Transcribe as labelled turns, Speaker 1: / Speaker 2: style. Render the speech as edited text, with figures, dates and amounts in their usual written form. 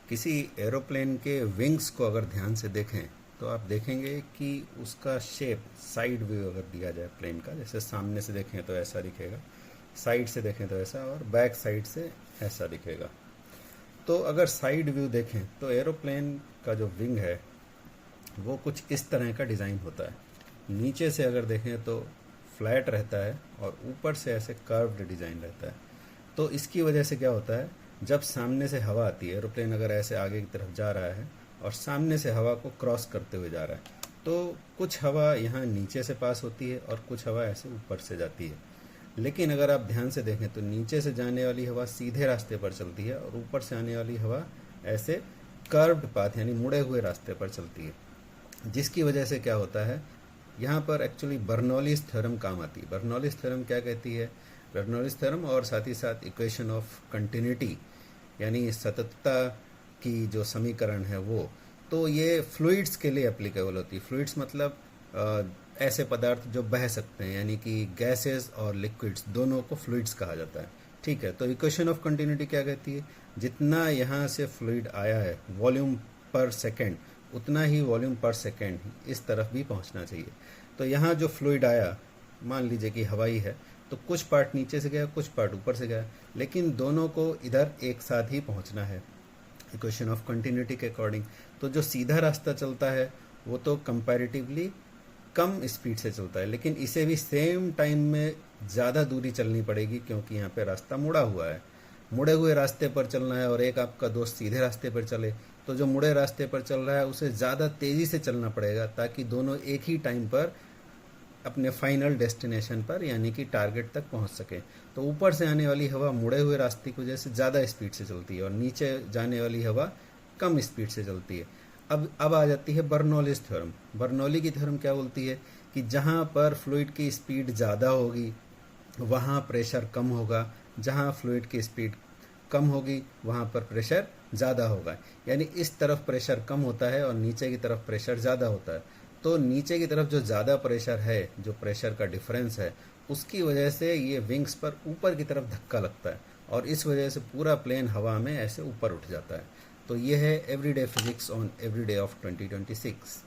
Speaker 1: किसी एरोप्लेन के विंग्स को अगर ध्यान से देखें तो आप देखेंगे कि उसका शेप साइड व्यू अगर दिया जाए प्लेन का, जैसे सामने से देखें तो ऐसा दिखेगा, साइड से देखें तो ऐसा, और बैक साइड से ऐसा दिखेगा। तो अगर साइड व्यू देखें तो एरोप्लेन का जो विंग है वो कुछ इस तरह का डिज़ाइन होता है। नीचे से अगर देखें तो फ्लैट रहता है और ऊपर से ऐसे कर्व्ड डिज़ाइन रहता है। तो इसकी वजह से क्या होता है, जब सामने से हवा आती है, एरोप्लेन अगर ऐसे आगे की तरफ जा रहा है और सामने से हवा को क्रॉस करते हुए जा रहा है, तो कुछ हवा यहाँ नीचे से पास होती है और कुछ हवा ऐसे ऊपर से जाती है। लेकिन अगर आप ध्यान से देखें तो नीचे से जाने वाली हवा सीधे रास्ते पर चलती है और ऊपर से आने वाली हवा ऐसे कर्व्ड पाथ यानी मुड़े हुए रास्ते पर चलती है। जिसकी वजह से क्या होता है, यहाँ पर एक्चुअली बर्नौलीज थ्योरम काम आती है। बर्नौलीज थ्योरम क्या कहती है, बर्नौलीज थ्योरम और साथ ही साथ इक्वेशन ऑफ कंटिन्यूटी यानी सततता की जो समीकरण है वो, तो ये फ्लूइड्स के लिए एप्लीकेबल होती है। फ्लूइड्स मतलब ऐसे पदार्थ जो बह सकते हैं, यानी कि गैसेस और लिक्विड्स दोनों को फ्लूइड्स कहा जाता है। ठीक है, तो इक्वेशन ऑफ कंटिन्यूटी क्या कहती है, जितना यहाँ से फ्लूइड आया है वॉल्यूम पर सेकेंड, उतना ही वॉल्यूम पर सेकेंड इस तरफ भी पहुँचना चाहिए। तो यहाँ जो फ्लूइड आया, मान लीजिए कि हवाई है, तो कुछ पार्ट नीचे से गया, कुछ पार्ट ऊपर से गया, लेकिन दोनों को इधर एक साथ ही पहुंचना है इक्वेशन ऑफ कंटिन्यूटी के अकॉर्डिंग। तो जो सीधा रास्ता चलता है वो तो कंपैरेटिवली कम स्पीड से चलता है, लेकिन इसे भी सेम टाइम में ज़्यादा दूरी चलनी पड़ेगी क्योंकि यहाँ पे रास्ता मुड़ा हुआ है। मुड़े हुए रास्ते पर चलना है और एक आपका दोस्त सीधे रास्ते पर चले, तो जो मुड़े रास्ते पर चल रहा है उसे ज़्यादा तेज़ी से चलना पड़ेगा ताकि दोनों एक ही टाइम पर अपने फाइनल डेस्टिनेशन पर यानी कि टारगेट तक पहुंच सके। तो ऊपर से आने वाली हवा मुड़े हुए रास्ते की वजह से ज़्यादा स्पीड से चलती है और नीचे जाने वाली हवा कम स्पीड से चलती है। अब आ जाती है बर्नौलीज थ्योरम। बर्नौली की थ्योरम क्या बोलती है कि जहाँ पर फ्लूइड की स्पीड ज़्यादा होगी वहाँ प्रेशर कम होगा, जहाँ फ्लूइड की स्पीड कम होगी वहाँ पर प्रेशर ज़्यादा होगा। यानी इस तरफ प्रेशर कम होता है और नीचे की तरफ प्रेशर ज़्यादा होता है। तो नीचे की तरफ जो ज़्यादा प्रेशर है, जो प्रेशर का डिफरेंस है, उसकी वजह से ये विंग्स पर ऊपर की तरफ धक्का लगता है और इस वजह से पूरा प्लेन हवा में ऐसे ऊपर उठ जाता है। तो ये है everyday physics on everyday of 2026।